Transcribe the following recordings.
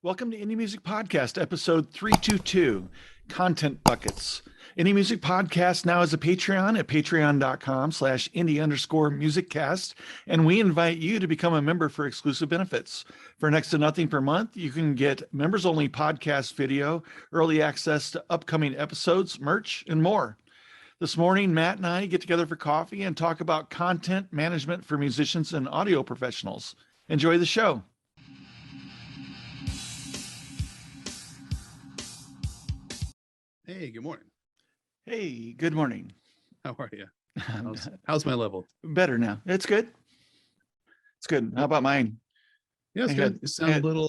Welcome to Indie Music Podcast, episode 322, Content Buckets. Indie Music Podcast now has a Patreon at patreon.com/indie_musiccast, and we invite you to become a member for exclusive benefits. For next to nothing per month, you can get members-only podcast video, early access to upcoming episodes, merch, and more. This morning, Matt and I get together for coffee and talk about content management for musicians and audio professionals. Enjoy the show. Hey, good morning. Hey, good morning. How are you? How's my level? Better now. It's good. It's good. How about mine? Yeah, it's good. You sound a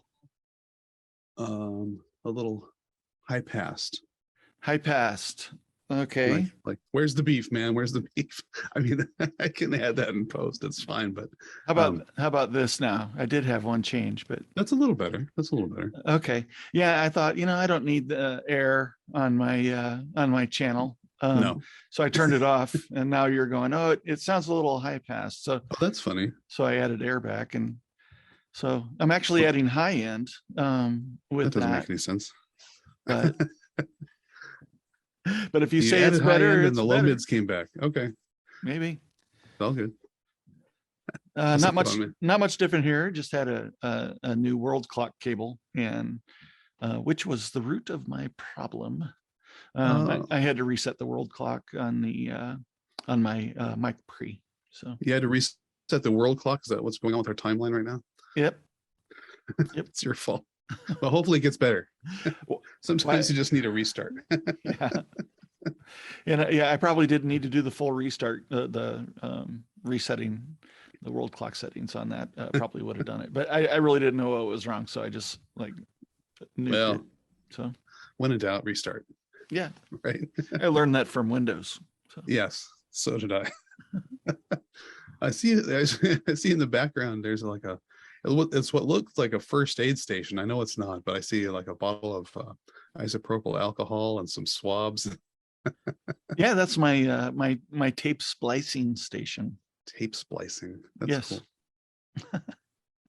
little high passed. High passed. Okay. Like, where's the beef, man? Where's the beef? I mean, I can add that in post. It's fine. But how about this now? I did have one change, but that's a little better. Okay. Yeah, I thought, I don't need the air on my channel. No. So I turned it off, and now you're going, oh, it sounds a little high passed. So that's funny. So I added air back, and so I'm actually adding high end with that. Doesn't make any sense. But if you say it's better, and the low mids came back. Okay. Maybe. It's all good. Not much different here. Just had a new world clock cable, and which was the root of my problem. I had to reset the world clock on my Mic Pre. So you had to reset the world clock. Is that what's going on with our timeline right now? Yep. It's your fault. Well, hopefully it gets better. Sometimes you just need a restart. Yeah. And I probably didn't need to do the full restart, the resetting the world clock settings on that. Probably would have done it, but I really didn't know what was wrong, so I just knew it. So when in doubt, restart. Yeah, right. I learned that from Windows. So. Yes, so did I. I see in the background there's it's what looks like a first aid station. I know it's not, but I see like a bottle of isopropyl alcohol and some swabs. Yeah, that's my my tape splicing station. Tape splicing. That's yes. Cool.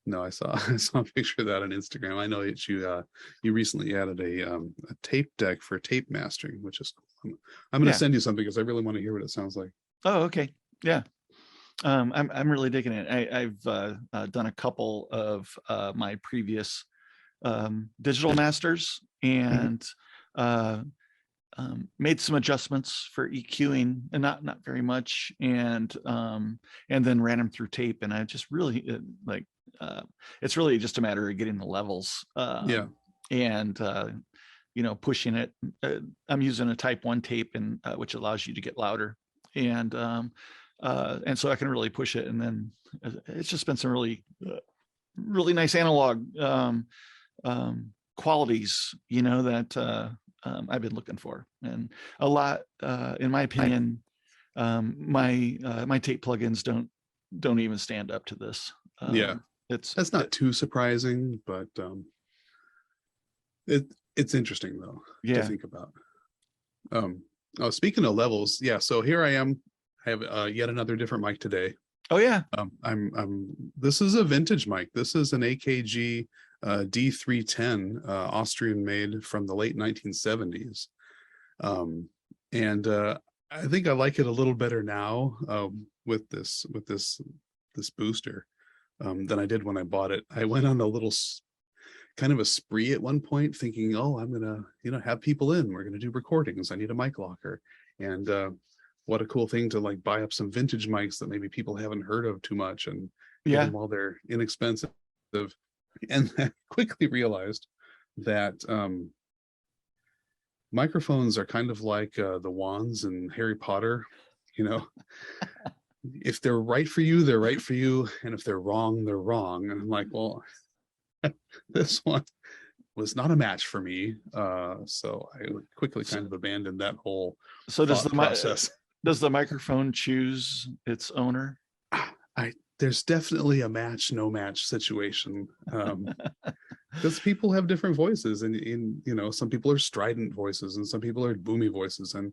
No, I saw a picture of that on Instagram. I know that you recently added a tape deck for tape mastering, which is cool. I'm going to send you something because I really want to hear what it sounds like. Oh, okay. Yeah. I'm really digging it. I've done a couple of my previous digital masters and made some adjustments for EQing, and not very much, and then ran them through tape. And I just really it's really just a matter of getting the levels. And pushing it. I'm using a Type 1 tape, and which allows you to get louder, and so I can really push it. And then it's just been some really nice analog qualities, that I've been looking for, and a lot, in my opinion, my tape plugins don't even stand up to this. That's not too surprising, but it's interesting though to think about. Speaking of levels, so here I am. I have yet another different mic today. Oh yeah. This is a vintage mic. This is an AKG D310, Austrian made from the late 1970s. And I think I like it a little better now with this booster than I did when I bought it. I went on a little kind of a spree at one point thinking, oh, I'm gonna have people in, we're gonna do recordings, I need a mic locker. And what a cool thing to buy up some vintage mics that maybe people haven't heard of too much and get them while they're inexpensive. And I quickly realized that microphones are kind of like the wands in Harry Potter. If they're right for you, they're right for you, and if they're wrong, they're wrong. And I'm like, well, this one was not a match for me, so I quickly kind of abandoned that whole process. Does the microphone choose its owner? There's definitely a match, no match situation, because people have different voices, and some people are strident voices, and some people are boomy voices, and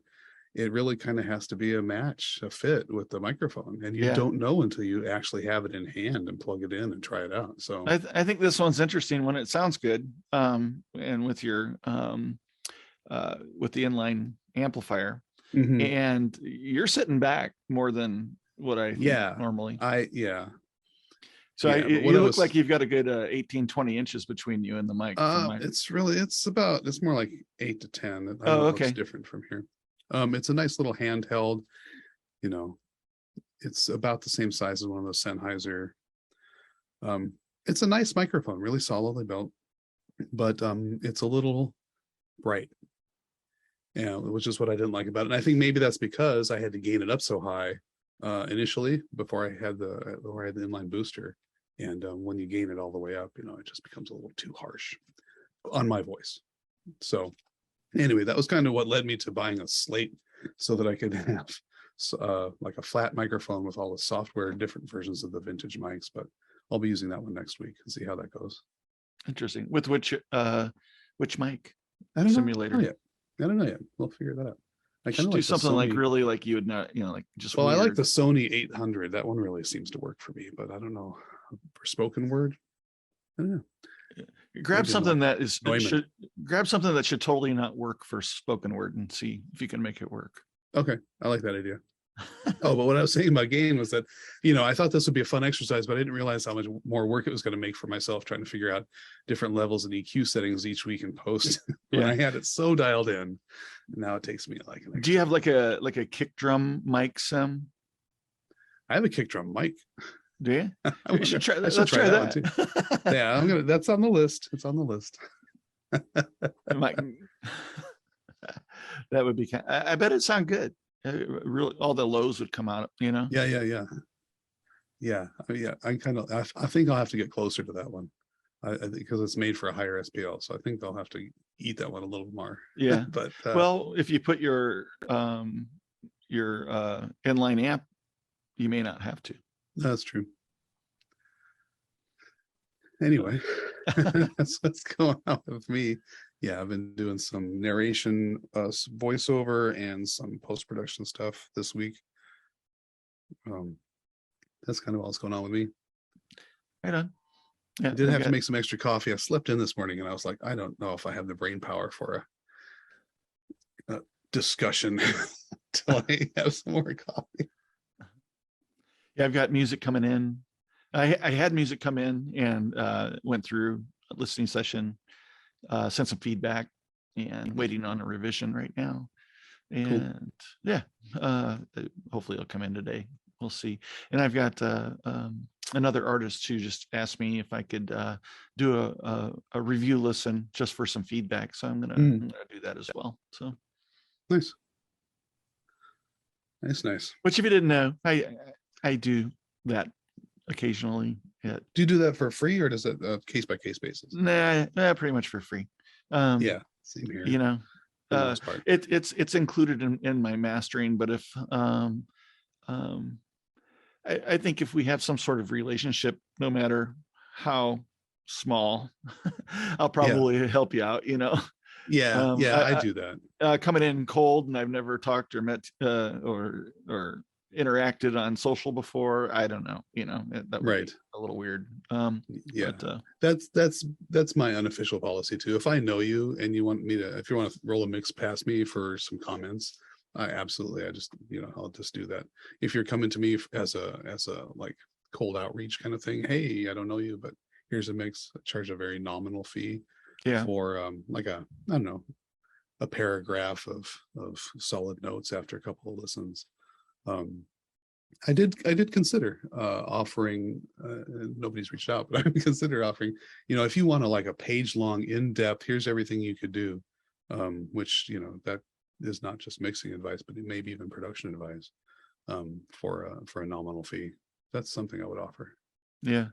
it really kind of has to be a fit with the microphone, and you Yeah. don't know until you actually have it in hand and plug it in and try it out. So I think this one's interesting when it sounds good. And with your with the inline amplifier, mhm. and you're sitting back more than what I think Yeah, normally. yeah, So but what you I look like was, you've got a good 18, 20 inches between you and the mic from my. it's more like 8 to 10. I don't Oh, know how it's okay. different from here. It's a nice little handheld, you know, it's about the same size as one of those Sennheiser. Um, it's a nice microphone, really solidly built, but it's a little bright. Yeah, which is what I didn't like about it. And I think maybe that's because I had to gain it up so high initially before I had the inline booster. And when you gain it all the way up, it just becomes a little too harsh on my voice. So anyway, that was kind of what led me to buying a Slate so that I could have like a flat microphone with all the software, different versions of the vintage mics. But I'll be using that one next week and see how that goes. Interesting. With which mic? I don't Simulator. know yet. I don't know yet. We'll figure that out. I kind of do like something Sony, like really like you would not, like just. well, weird. I like the Sony 800. That one really seems to work for me, but I don't know for spoken word. I don't know. Grab Maybe something that is Neumann. grab something that should totally not work for spoken word and see if you can make it work. Okay, I like that idea. Oh, but what I was saying about gain was that, I thought this would be a fun exercise, but I didn't realize how much more work it was going to make for myself trying to figure out different levels and EQ settings each week in post when I had it so dialed in. Now it takes me like Do you have like a kick drum mic, Sim? I have a kick drum mic. Do you? We should try that. Let's try that one too. Yeah, that's on the list. It's on the list. That would be I bet it sound good. Really, all the lows would come out, Yeah. I think I'll have to get closer to that one. I think because it's made for a higher SPL, so I think they'll have to eat that one a little more. Yeah. But well, if you put your inline amp, you may not have to. That's true. Anyway, that's what's going on with me. Yeah, I've been doing some narration, voiceover, and some post-production stuff this week. That's kind of all that's going on with me. Right on. Yeah, I did have to make some extra coffee. I slept in this morning and I was like, I don't know if I have the brain power for a discussion until I have some more coffee. Yeah, I've got music coming in. I had music come in and went through a listening session, sent some feedback, and waiting on a revision right now. And cool. Yeah, hopefully it'll come in today. We'll see. And I've got another artist who just asked me if I could do a review listen just for some feedback. So I'm gonna do that as well. So nice. Which, if you didn't know, I do that occasionally. Do you do that for free, or does it case by case basis? Nah, pretty much for free. Yeah, same here. For the most part. It's included in my mastering, but if I think if we have some sort of relationship, no matter how small, I'll probably help you out. Yeah, I do that. Coming in cold, and I've never talked or met or interacted on social before. I don't know. That would be a little weird. Yeah, but, that's my unofficial policy too. If I know you and you want me to, if you want to roll a mix past me for some comments, I just, I'll just do that. If you're coming to me as a like cold outreach kind of thing, hey, I don't know you, but here's a mix. I charge a very nominal fee for like I don't know, a paragraph of solid notes after a couple of listens. I did consider offering, nobody's reached out, but I would consider offering, if you want to like a page long in-depth, here's everything you could do, which, that is not just mixing advice, but it may be even production advice, for a nominal fee. That's something I would offer. Yeah.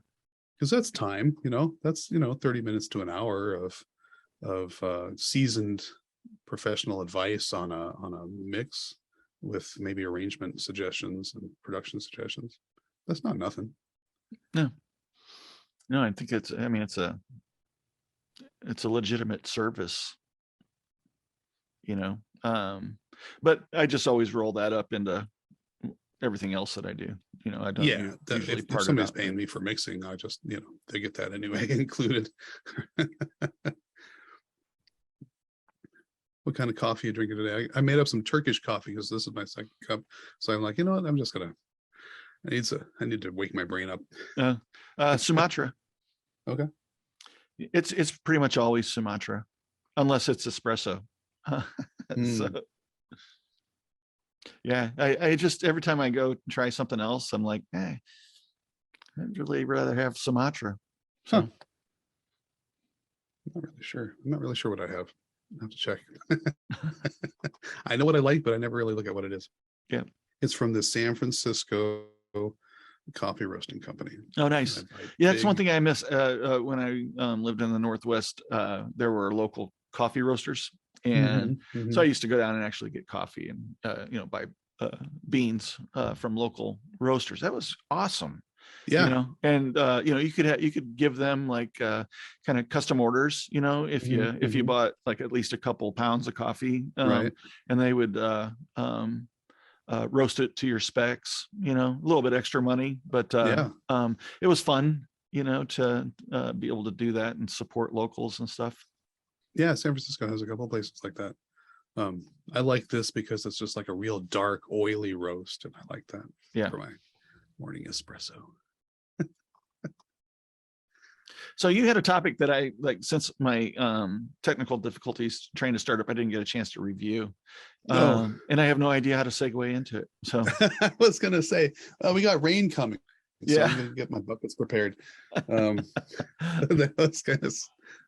Because that's time, that's, 30 minutes to an hour of seasoned professional advice on a mix with maybe arrangement suggestions and production suggestions. That's not nothing. No, I think it's a legitimate service, But I just always roll that up into everything else that I do. I don't usually if part it somebody's out. paying me for mixing, I just, they get that anyway included. What kind of coffee are you drinking today? I made up some Turkish coffee because this is my second cup. So I'm like, you know what? I'm just gonna. I need to wake my brain up. Sumatra. Okay. It's pretty much always Sumatra, unless it's espresso. So, yeah, I just every time I go try something else, I'm like, I'd really rather have Sumatra. So, I'm not really sure what I have. I have to check. I know what I like, but I never really look at what it is. Yeah. It's from the San Francisco Coffee Roasting Company. Oh, nice. Yeah, that's one thing I miss. When I lived in the Northwest, there were local coffee roasters. And so I used to go down and actually get coffee and, buy beans from local roasters. That was awesome. Yeah. And you could give them like kind of custom orders, if you bought like at least a couple pounds of coffee, right, and they would roast it to your specs, a little bit extra money, but it was fun, to be able to do that and support locals and stuff. Yeah, San Francisco has a couple of places like that. I like this because it's just like a real dark, oily roast, and I like that for my morning espresso. So you had a topic that I like, since my technical difficulties trying to start up, I didn't get a chance to review. And I have no idea how to segue into it. So I was going to say, we got rain coming. So yeah. I'm going to get my buckets prepared. That was kind of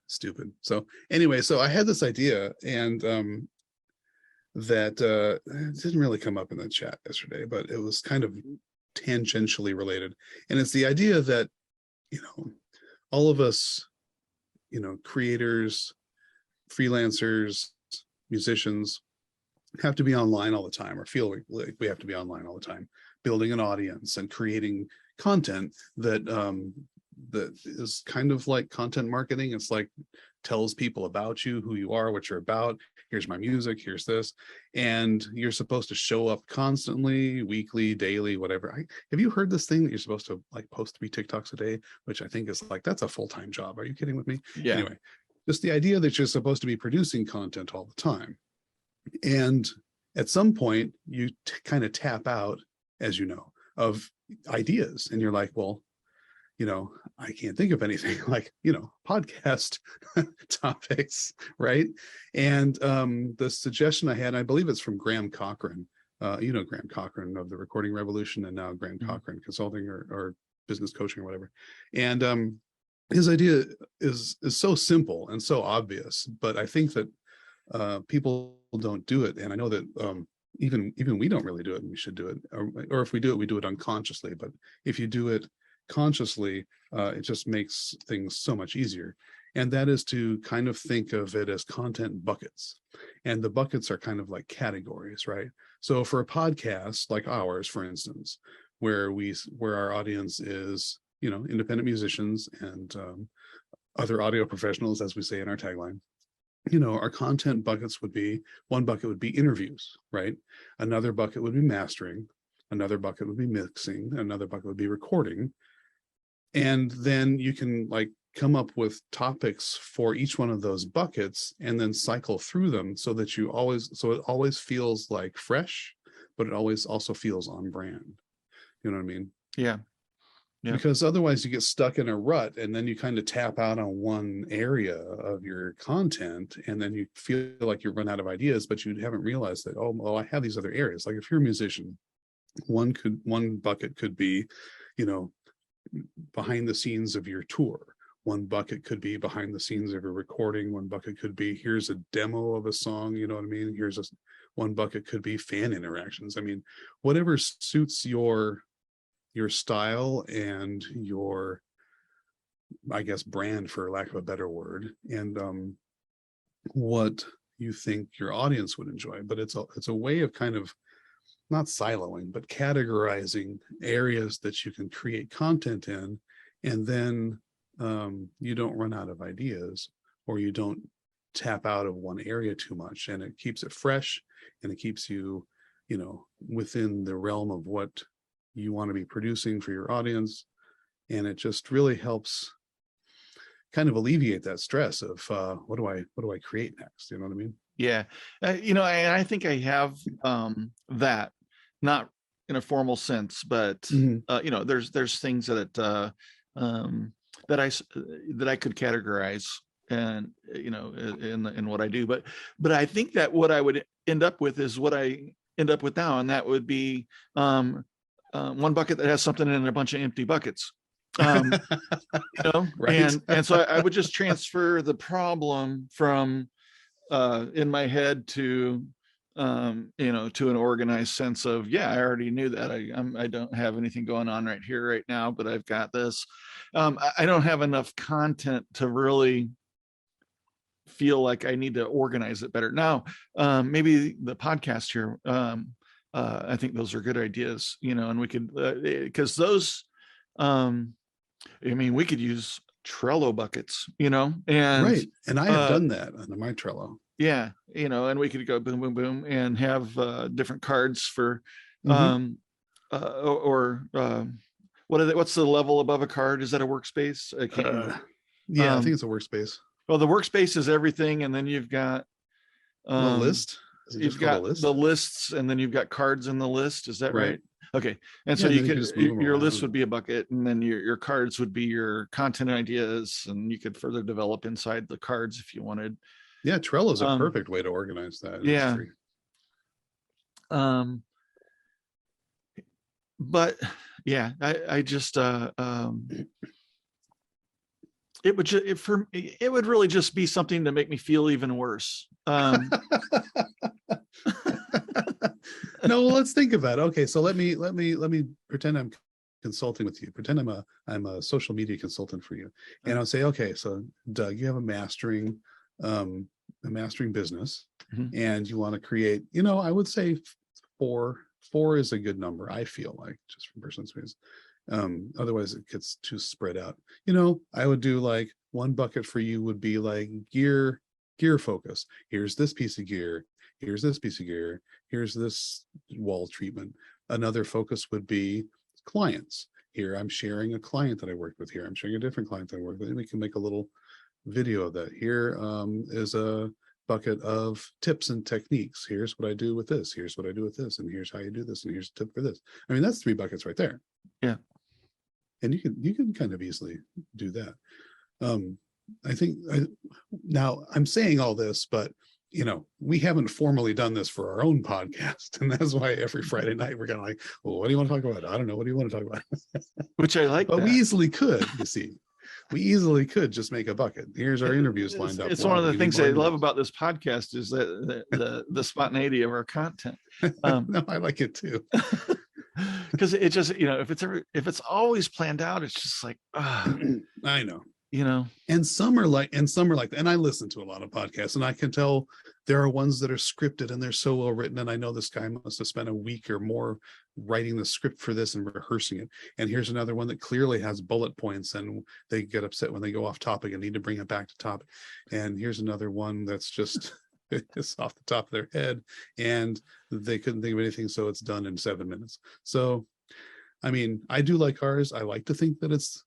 stupid. So anyway, so I had this idea, and that it didn't really come up in the chat yesterday, but it was kind of tangentially related. And it's the idea that, all of us, creators, freelancers, musicians have to be online all the time, or feel like we have to be online all the time, building an audience and creating content that is kind of like content marketing. It's like tells people about you, who you are, what you're about. Here's my music, here's this. And you're supposed to show up constantly, weekly, daily, whatever. Have you heard this thing that you're supposed to like post 3 TikToks a day, which I think is like, that's a full-time job. Are you kidding with me? Yeah. Anyway, just the idea that you're supposed to be producing content all the time. And at some point you kind of tap out, as you know, of ideas. And you're like, well, I can't think of anything like, podcast topics, right? And the suggestion I had, I believe it's from Graham Cochran, Graham Cochran of the Recording Revolution, and now Graham Cochran Consulting or business coaching or whatever. And his idea is so simple and so obvious, but I think that people don't do it. And I know that even we don't really do it, and we should do it. Or if we do it unconsciously. But if you do it consciously, it just makes things so much easier. And that is to kind of think of it as content buckets. And the buckets are kind of like categories, right? So for a podcast like ours, for instance, where our audience is, independent musicians and other audio professionals, as we say in our tagline, our content buckets would be, one bucket would be interviews, right? Another bucket would be mastering. Another bucket would be mixing. Another bucket would be recording. And then you can like come up with topics for each one of those buckets and then cycle through them so that it always feels like fresh, but it always also feels on brand. You know what I mean? Yeah. Because otherwise you get stuck in a rut, and then you kind of tap out on one area of your content, and then you feel like you run out of ideas, but you haven't realized that, I have these other areas. Like if you're a musician, one bucket could be, behind the scenes of your tour. One bucket could be behind the scenes of your recording. One bucket could be, here's a demo of a song, you know what I mean? One bucket could be fan interactions. I mean, whatever suits your style and your, I guess, brand, for lack of a better word, and what you think your audience would enjoy. But it's a way of kind of not siloing, but categorizing areas that you can create content in, and then you don't run out of ideas, or you don't tap out of one area too much, and it keeps it fresh, and it keeps you, within the realm of what you want to be producing for your audience. And it just really helps kind of alleviate that stress of what do I create next? You know what I mean? Yeah. And I think I have that, not in a formal sense, but there's things that that I could categorize, and in what I do, but I think that what I would end up with is what I end up with now, and that would be one bucket that has something in a bunch of empty buckets. Right. And so I would just transfer the problem from in my head to to an organized sense of, I already knew that. I don't have anything going on right here right now, but I've got this. I don't have enough content to really feel like I need to organize it better. Now, maybe the podcast here, I think those are good ideas, and we could, because those, we could use Trello buckets, and right. And I have done that under my Trello. Yeah, and we could go boom, boom, boom, and have different cards for, what are they? What's the level above a card? Is that a workspace? I can't remember. Yeah, I think it's a workspace. Well, the workspace is everything, and then you've got the list. You've got the lists, and then you've got cards in the list. Is that right? Okay. And so you could, your list would be a bucket, and then your cards would be your content ideas, and you could further develop inside the cards if you wanted. Yeah, Trello is a perfect way to organize that. Yeah. But yeah, I just it would really just be something to make me feel even worse. No, let's think about it. Okay, so let me pretend I'm consulting with you. Pretend I'm a social media consultant for you, and I'll say, okay, so Doug, you have a mastering business, and you want to create, I would say four is a good number, I feel like, just from personal experience. Otherwise it gets too spread out. I would do like one bucket for you would be like gear focus. Here's this piece of gear, here's this piece of gear, here's this wall treatment. Another focus would be clients. Here I'm sharing a client that I worked with, here I'm sharing a different client that I worked with, and we can make a little video of that. Here is a bucket of tips and techniques. Here's what I do with this, here's what I do with this, and here's how you do this, and here's a tip for this. That's 3 buckets right there. Yeah. And you can kind of easily do that. I think now I'm saying all this, but we haven't formally done this for our own podcast, and that's why every Friday night we're kind of like, well, what do you want to talk about? I don't know, what do you want to talk about? Which I like. But we easily could, you see. We easily could just make a bucket. Here's our interviews lined up. It's one of the things I love about this podcast is that the spontaneity of our content. No, I like it too. Because it just, if it's always planned out, it's just like, I know. And some are like, and I listen to a lot of podcasts, and I can tell there are ones that are scripted and they're so well written. And I know this guy must have spent a week or more writing the script for this and rehearsing it. And here's another one that clearly has bullet points, and they get upset when they go off topic and need to bring it back to topic. And here's another one that's just it's off the top of their head and they couldn't think of anything, so it's done in 7 minutes. So I do like ours. I like to think that it's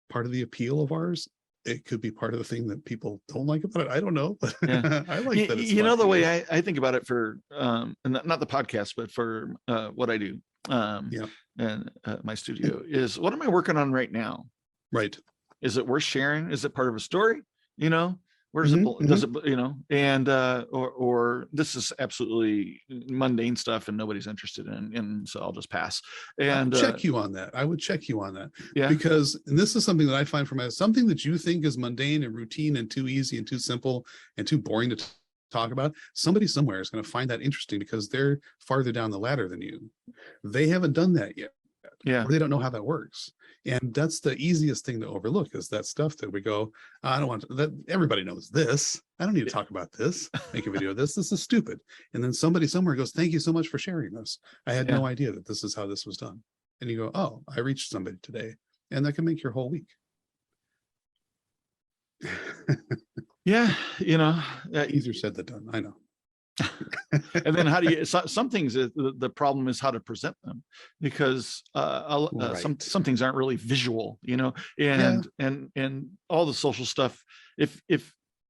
part of the appeal of ours. It could be part of the thing that people don't like about it. I don't know, but yeah. I like that. It's the way I think about it for not the podcast, but for what I do and my studio is, what am I working on right now? Right. Is it worth sharing? Is it part of a story? Where does it, does it, and or this is absolutely mundane stuff and nobody's interested in, and so I'll just pass. And check you on that. I would check you on that. Yeah. Because, and this is something that I find from something that you think is mundane and routine and too easy and too simple and too boring to talk about, somebody somewhere is going to find that interesting because they're farther down the ladder than you. They haven't done that yet. Yeah. Or they don't know how that works. And that's the easiest thing to overlook, is that stuff that we go, I don't want to, that everybody knows this. I don't need to talk about this, make a video of this. This is stupid. And then somebody somewhere goes, thank you so much for sharing this. I had no idea that this is how this was done. And you go, oh, I reached somebody today. And that can make your whole week. Yeah, you know, Easier said than done. I know. and then how do you, some things, the problem is how to present them, because some things aren't really visual, you know, and all the social stuff, if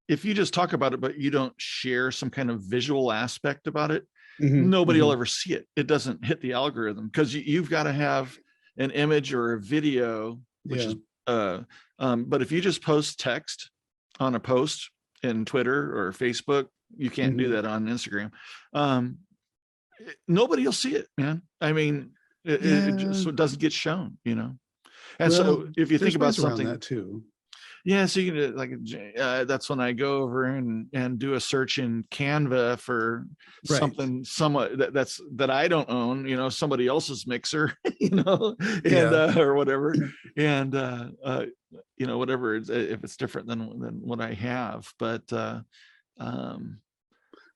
you just talk about it but you don't share some kind of visual aspect about it, nobody will ever see it. It doesn't hit the algorithm, because you've got to have an image or a video, which is but if you just post text on a post in Twitter or Facebook, you can't do that on Instagram. Nobody will see it, man. I mean, it just, so it doesn't get shown, you know. And so if you think about something that too. Yeah, so you can like that's when I go over and do a search in Canva for something somewhat that I don't own, you know, somebody else's mixer, you know, and or whatever, and you know, whatever, if it's different than what I have, but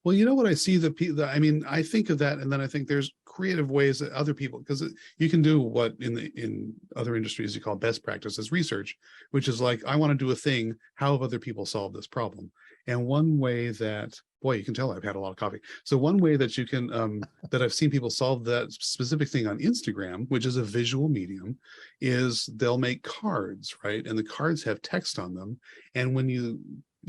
well, you know what I see, I mean, I think of that, and then I think there's creative ways that other people, because you can do what in other industries you call best practices research, which is like, I want to do a thing, how have other people solved this problem? And one way that, boy, you can tell I've had a lot of coffee. So one way that you can that I've seen people solve that specific thing on Instagram, which is a visual medium, is they'll make cards, right? And the cards have text on them, and when you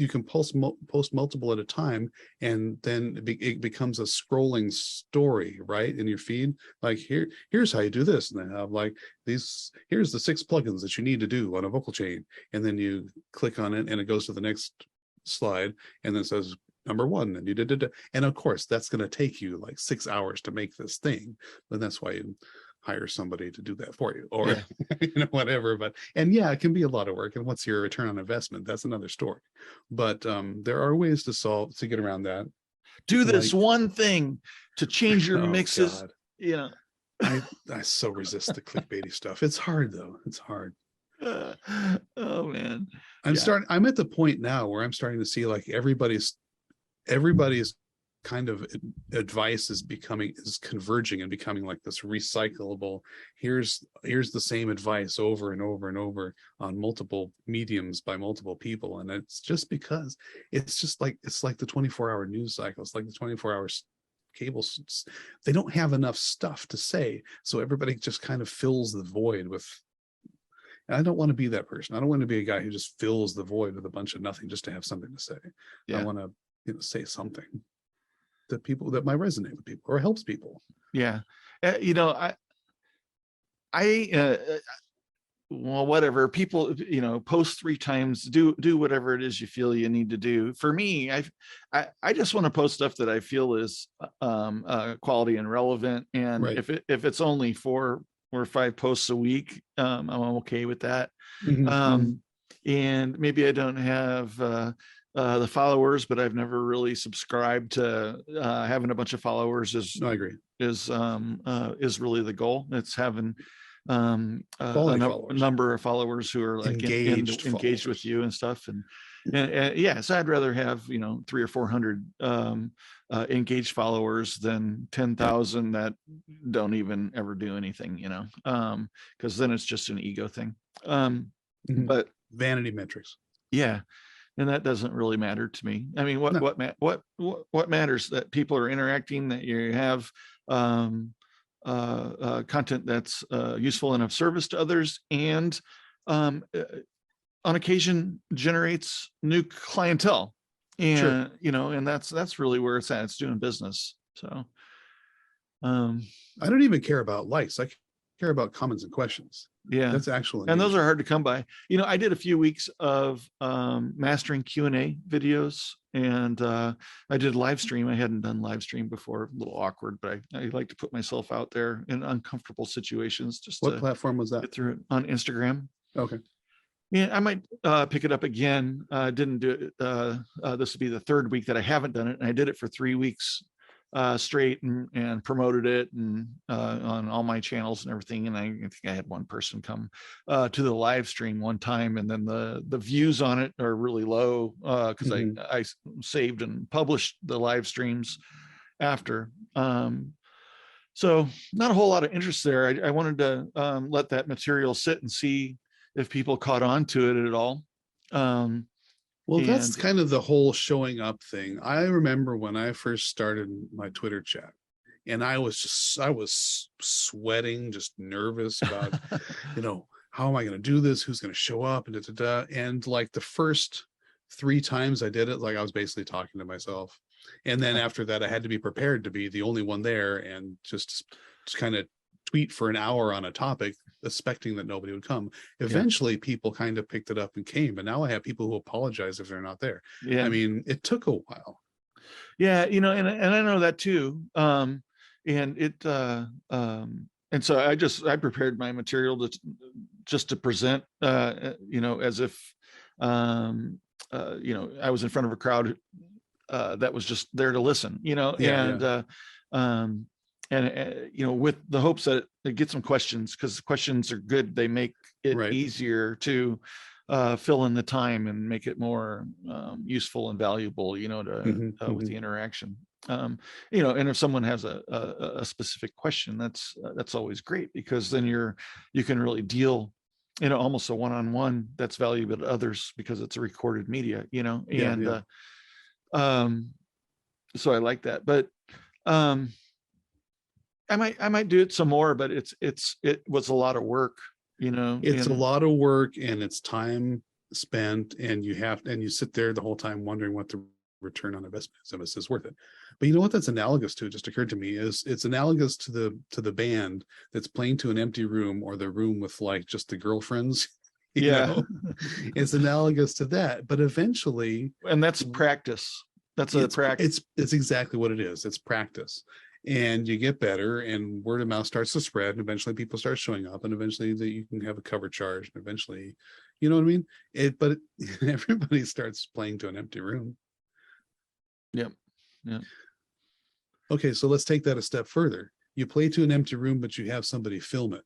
can post multiple at a time, and then it becomes a scrolling story, right, in your feed. Like, here's how you do this, and they have like here's the 6 plugins that you need to do on a vocal chain, and then you click on it and it goes to the next slide, and then it says number 1, and you did, and of course that's going to take you like 6 hours to make this thing, and that's why you hire somebody to do that for you, or you know, whatever. But it can be a lot of work, and what's your return on investment? That's another story. But there are ways to get around that. Do this one thing to change your mixes. God. You know, I so resist the clickbaity stuff. It's hard though. It's hard. Oh man, I'm at the point now where I'm starting to see like everybody's kind of advice is converging and becoming like this recyclable, here's the same advice over and over and over on multiple mediums by multiple people. And it's just because it's like the 24-hour news cycle. It's like the 24-hour cable. They don't have enough stuff to say, so everybody just kind of fills the void with. And I don't want to be that person. I don't want to be a guy who just fills the void with a bunch of nothing just to have something to say. I want to, you know, say something that might resonate with people or helps people. Yeah. You know, well, whatever, people, you know, post 3 times, do whatever it is you feel you need to do. For me, I just want to post stuff that I feel is quality and relevant. And if it's only 4 or 5 posts a week, I'm okay with that. And maybe I don't have the followers, but I've never really subscribed to having a bunch of followers. I agree. Is really the goal. It's having a number of followers who are like engaged with you and stuff. And so I'd rather have, you know, 300 or 400 engaged followers than 10,000 that don't even ever do anything, you know, because then it's just an ego thing. But vanity metrics. Yeah. And that doesn't really matter to me. I mean, what matters, that people are interacting, that you have content that's useful and of service to others, and on occasion generates new clientele. And you know, and that's really where it's at. It's doing business. So I don't even care about likes. I care about comments and questions. That's actually, and those are hard to come by. You know, I did a few weeks of mastering Q&A videos, and I did live stream. I hadn't done live stream before, a little awkward, but I like to put myself out there in uncomfortable situations. Just what platform was that? Get through it on Instagram. Okay. Yeah, I might pick it up again. Didn't do it. This would be the 3rd week that I haven't done it, and I did it for 3 weeks straight and promoted it and on all my channels and everything. And I think I had one person come to the live stream one time, and then the views on it are really low because I saved and published the live streams after. So not a whole lot of interest there. I wanted to let that material sit and see if people caught on to it at all. Well, that's And kind of the whole showing up thing. I remember when I first started my Twitter chat, and I was sweating, just nervous about, how am I going to do this? Who's going to show up? And da, da, da. And like the first 3 times I did it, like I was basically talking to myself. And then after that, I had to be prepared to be the only one there and just kind of tweet for an hour on a topic, expecting that nobody would come. Eventually, people kind of picked it up and came, but now I have people who apologize if they're not there. yeah, I mean, it took a while. yeah, and I know that too. And so I prepared my material to present, as if, I was in front of a crowd that was just there to listen, with the hopes that it gets some questions, because questions are good. They make it easier to fill in the time and make it more useful and valuable, with the interaction. And if someone has a specific question, that's always great, because then you can really deal, almost a one-on-one that's valuable to others, because it's a recorded media, so I like that. But I might do it some more, but it was a lot of work, It's a lot of work, and it's time spent, and you sit there the whole time wondering what the return on investment is worth it. But you know what that's analogous to, just occurred to me, is it's analogous to the band that's playing to an empty room, or the room with like just the girlfriends. It's analogous to that, but eventually, and that's practice. Practice. It's exactly what it is. It's practice. And you get better, and word of mouth starts to spread, and eventually people start showing up, and eventually you can have a cover charge, and eventually, you know what I mean? But everybody starts playing to an empty room. Yep. Okay, so let's take that a step further. You play to an empty room, but you have somebody film it.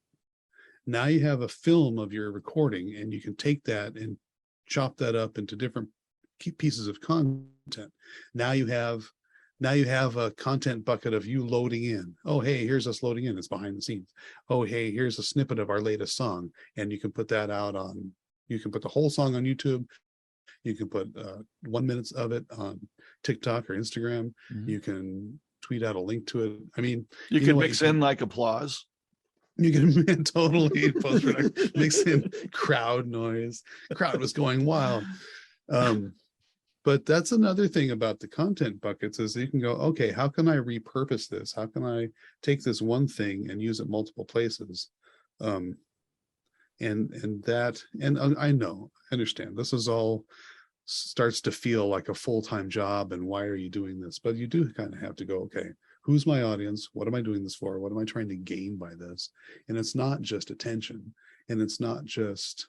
Now you have a film of your recording, and you can take that and chop that up into different pieces of content. Now you have a content bucket of you loading in. Oh, hey, here's us loading in. It's behind the scenes. Oh, hey, here's a snippet of our latest song. And you can put that out you can put the whole song on YouTube. You can put 1 minute of it on TikTok or Instagram. Mm-hmm. You can tweet out a link to it. I mean, you can mix in like applause. You can totally post-production, mix in crowd noise. The crowd was going wild. But that's another thing about the content buckets, is you can go, okay, how can I repurpose this? How can I take this one thing and use it multiple places? I understand this is all starts to feel like a full-time job, and why are you doing this? But you do kind of have to go, okay, who's my audience? What am I doing this for? What am I trying to gain by this? And it's not just attention, and it's not just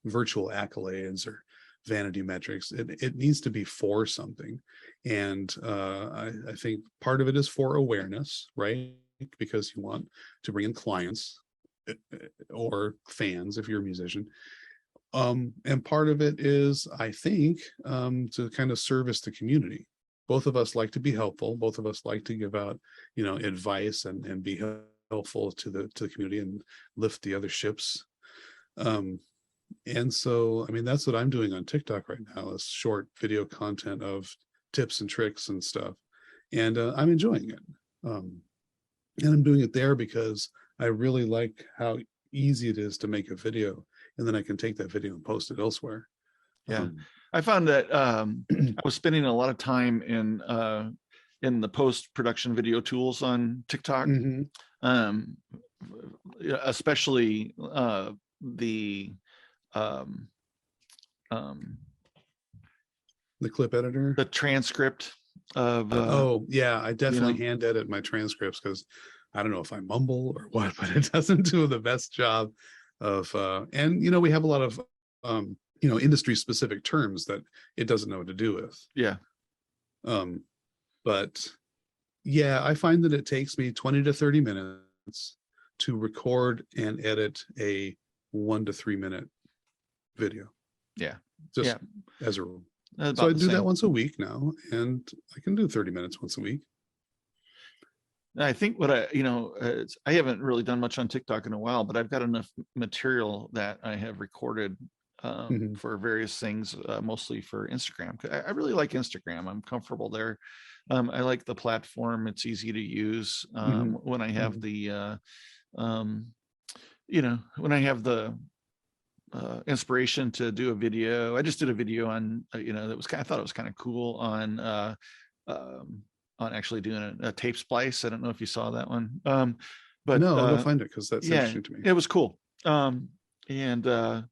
virtual accolades or vanity metrics. It needs to be for something. And I think part of it is for awareness, right? Because you want to bring in clients or fans if you're a musician. And part of it is, I think, to kind of service the community. Both of us like to be helpful. Both of us like to give out, advice and be helpful to the community and lift the other ships. And so, I mean, that's what I'm doing on TikTok right now, is short video content of tips and tricks and stuff. And I'm enjoying it. And I'm doing it there because I really like how easy it is to make a video. And then I can take that video and post it elsewhere. Yeah. I found that I was spending a lot of time in the post-production video tools on TikTok, especially the clip editor, the transcript of I definitely hand edit my transcripts, because I don't know if I mumble or what, but it doesn't do the best job of and we have a lot of industry specific terms that it doesn't know what to do with. But I find that it takes me 20 to 30 minutes to record and edit a 1 to 3 minute video. As a rule. So I do that once a week now, and I can do 30 minutes once a week. I think what I haven't really done much on TikTok in a while, but I've got enough material that I have recorded for various things, mostly for Instagram. I really like Instagram. I'm comfortable there. I like the platform. It's easy to use. When I have the, when I have the inspiration to do a video. I just did a video on, that was I thought it was kind of cool on actually doing a tape splice. I don't know if you saw that one. But no, I'll go find it because that's interesting to me. It was cool. And I,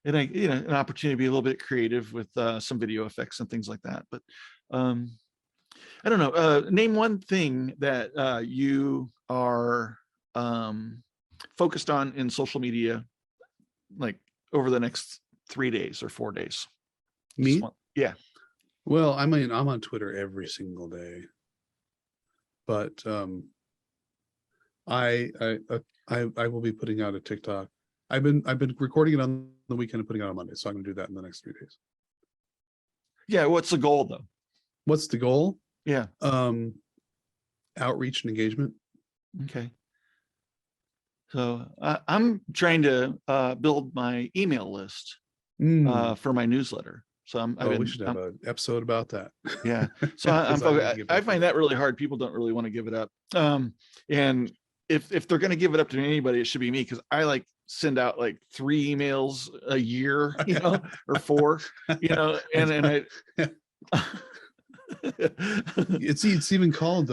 an opportunity to be a little bit creative with some video effects and things like that. But I don't know. Name one thing that you are focused on in social media, like over the next 3 days or 4 days. Me? Yeah. Well, I'm on Twitter every single day, but I will be putting out a TikTok. I've been recording it on the weekend and putting it out on Monday, so I'm gonna do that in the next 3 days. Yeah. What's the goal though? What's the goal? Yeah. Outreach and engagement. Okay. So I'm trying to build my email list for my newsletter. So we should have an episode about that. Yeah. So I find that really hard. People don't really want to give it up. And if they're going to give it up to anybody, it should be me, because I send out 3 emails a year, or 4, and I. it's even called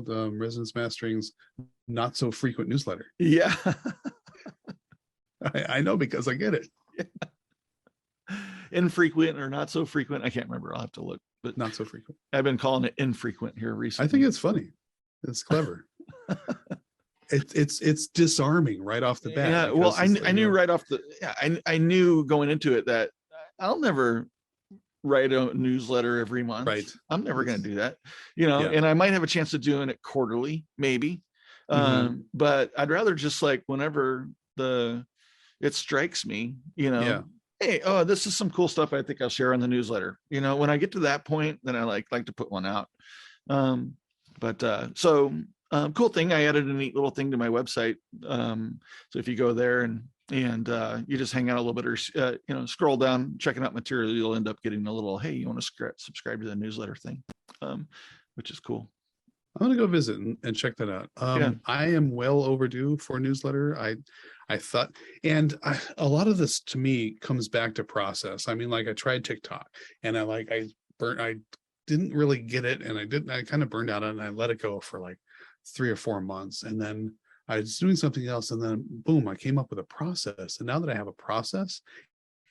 Resonance Mastering's not so frequent newsletter. Yeah. I know, because I get it. Yeah. Infrequent or not so frequent, I can't remember. I'll have to look. But not so frequent. I've been calling it infrequent here recently. I think it's funny. It's clever. It's disarming right off the bat. Yeah. Well, I knew right off the. Yeah, I knew going into it that I'll never write a newsletter every month. Right. I'm never going to do that. And I might have a chance of doing it quarterly, maybe. But I'd rather just whenever it strikes me, hey, this is some cool stuff I think I'll share on the newsletter. When I get to that point, then I like to put one out. Cool thing, I added a neat little thing to my website. So if you go there and you just hang out a little bit, or scroll down, checking out material, you'll end up getting a little, hey, you want to subscribe to the newsletter thing, which is cool. I'm gonna go visit and check that out. I am well overdue for a newsletter. I thought, and a lot of this to me comes back to process. I mean, I tried TikTok, and I didn't really get it, and I kind of burned out on it, and I let it go for 3 or 4 months, and then I was doing something else, and then boom, I came up with a process. And now that I have a process,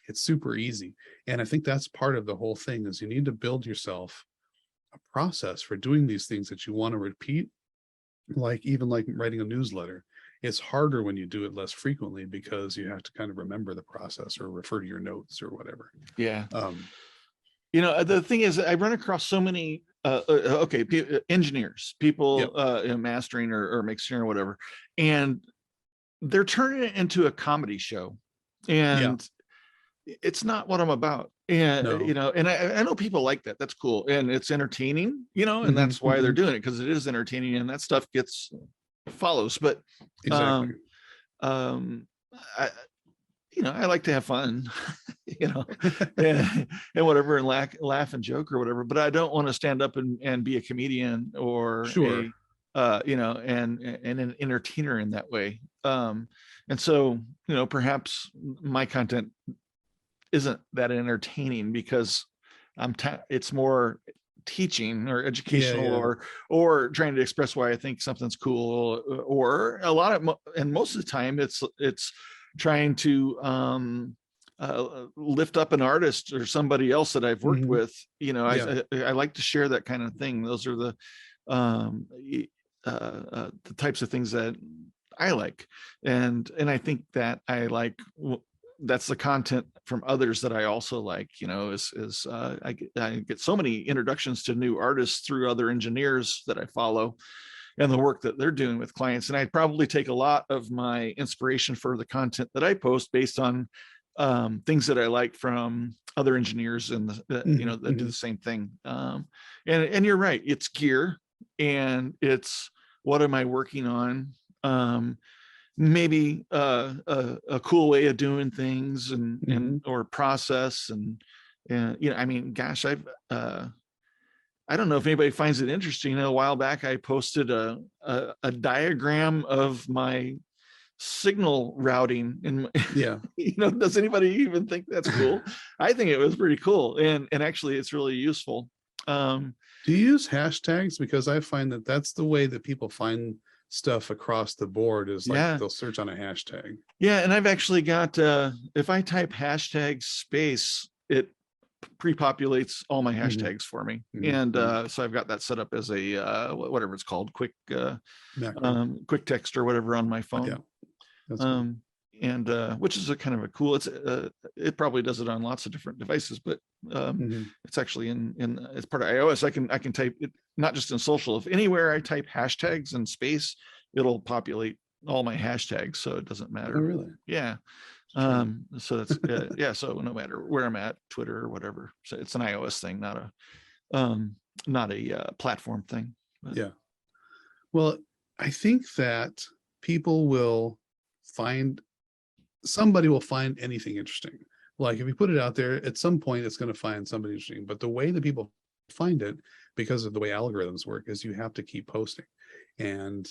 it's super easy. And I think that's part of the whole thing, is you need to build yourself a process for doing these things that you want to repeat, even writing a newsletter. It's harder when you do it less frequently, because you have to kind of remember the process or refer to your notes or whatever. Yeah. The thing is, I run across so many engineers, people mastering or mixing or whatever, and they're turning it into a comedy show, and it's not what I'm about. And and I know people like that. That's cool, and it's entertaining, and that's why they're doing it, because it is entertaining, and that stuff follows. But exactly. I like to have fun, and whatever, and laugh and joke or whatever, but I don't want to stand up and be a comedian or sure. And an entertainer in that way. And so, perhaps my content isn't that entertaining, because it's more teaching or educational, or trying to express why I think something's cool, or and most of the time it's trying to lift up an artist or somebody else that I've worked with. I like to share that kind of thing. Those are the types of things that I like, and I think that I like. That's the content from others that I also like. I get so many introductions to new artists through other engineers that I follow, and the work that they're doing with clients. And I probably take a lot of my inspiration for the content that I post based on things that I like from other engineers and that do the same thing. And you're right, it's gear, and it's what am I working on? maybe a cool way of doing things and or process and I mean, gosh, I don't know if anybody finds it interesting. A while back, I posted a diagram of my signal routing, and does anybody even think that's cool? I think it was pretty cool, and actually, it's really useful. Do you use hashtags? Because I find that that's the way that people find stuff across the board, is like they'll search on a hashtag. Yeah, and I've actually got if I type hashtag space, it pre-populates all my hashtags for me, and so I've got that set up as a whatever it's called, quick text or whatever on my phone. Cool. And which is a kind of a cool, it probably does it on lots of different devices, but it's actually in it's part of iOS. I can type it not just in social. If anywhere I type hashtags and space, it'll populate all my hashtags, so it doesn't matter. Oh, really? Yeah. So that's so no matter where I'm at, Twitter or whatever, so it's an iOS thing, not a platform thing. But. Yeah. Well, I think that somebody will find anything interesting. Like if you put it out there, at some point it's going to find somebody interesting, but the way that people find it, because of the way algorithms work, is you have to keep posting. And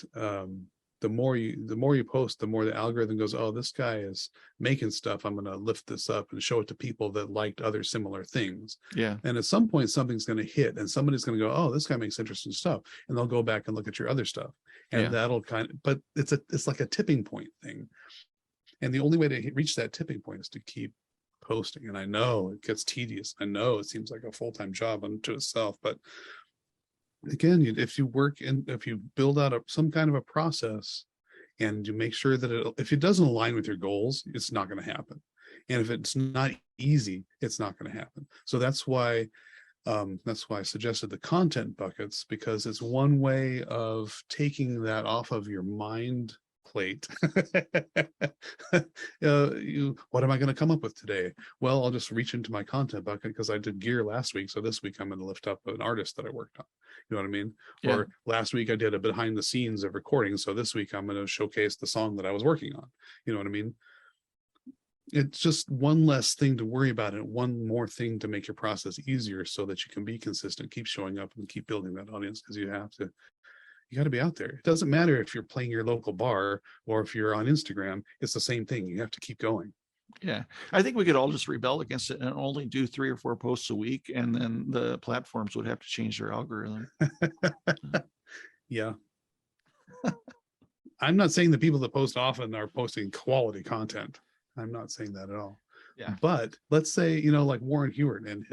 the more you post, the more the algorithm goes, oh, this guy is making stuff, I'm going to lift this up and show it to people that liked other similar things. Yeah. And at some point something's going to hit, and somebody's going to go, oh, this guy makes interesting stuff, and they'll go back and look at your other stuff, and that'll but it's like a tipping point thing. And the only way to reach that tipping point is to keep posting. And I know it gets tedious. I know it seems like a full-time job unto itself, but again, if you build out some kind of a process, and you make sure that if it doesn't align with your goals, it's not going to happen. And if it's not easy, it's not going to happen. So that's why I suggested the content buckets, because it's one way of taking that off of your mind plate. What am I going to come up with today? Well, I'll just reach into my content bucket because I did gear last week, so this week I'm going to lift up an artist that I worked on. You know what I mean? Yeah. Or last week I did a behind the scenes of recording, so this week I'm going to showcase the song that I was working on. You know what I mean? It's just one less thing to worry about, and one more thing to make your process easier, so that you can be consistent, keep showing up, and keep building that audience, because you got to be out there. It doesn't matter if you're playing your local bar or if you're on Instagram. It's the same thing. You have to keep going. Yeah. I think we could all just rebel against it and only do 3 or 4 posts a week, and then the platforms would have to change their algorithm. Yeah. I'm not saying the people that post often are posting quality content. I'm not saying that at all. Yeah. But let's say, like Warren Hewart and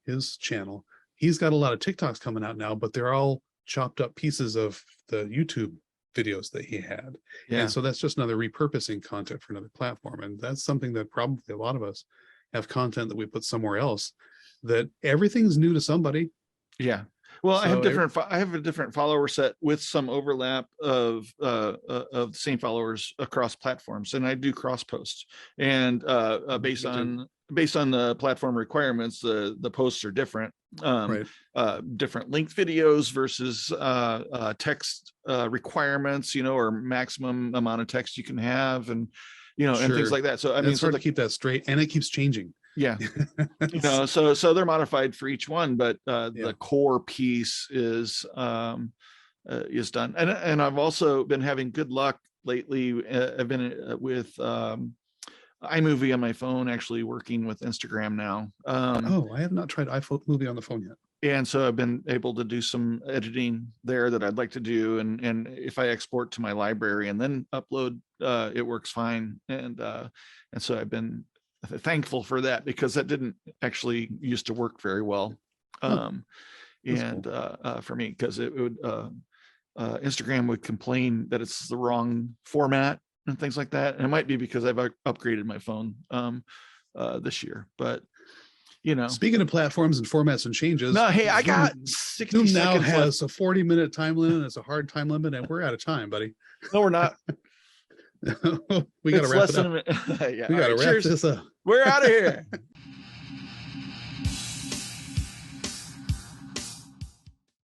his channel, he's got a lot of TikToks coming out now, but they're all chopped up pieces of the YouTube videos that he had. Yeah. And so that's just another repurposing content for another platform. And that's something that probably a lot of us have content that we put somewhere else, that everything's new to somebody. Yeah. Well, so I have a different follower set with some overlap of the same followers across platforms, and I do cross posts, and based on the platform requirements, the posts are different. Right. Different length videos versus text requirements, or maximum amount of text you can have, and and things like that. So I mean, it's hard to keep that straight, and it keeps changing. Yeah. So they're modified for each one, but the core piece is done. And I've also been having good luck lately. I've been with iMovie on my phone, actually working with Instagram now. I have not tried iMovie on the phone yet. And so I've been able to do some editing there that I'd like to do. And if I export to my library and then upload, it works fine. And so I've been thankful for that, because that didn't actually used to work very well. For me, because it would Instagram would complain that it's the wrong format and things like that. And it might be because I've upgraded my phone this year, but speaking of platforms and formats and changes, no, hey, I got 60 Zoom now seconds has left. A 40-minute time limit. It's a hard time limit, and we're out of time, buddy. No, we're not. We got to wrap it up. Yeah. We got to wrap this up. We're out of here.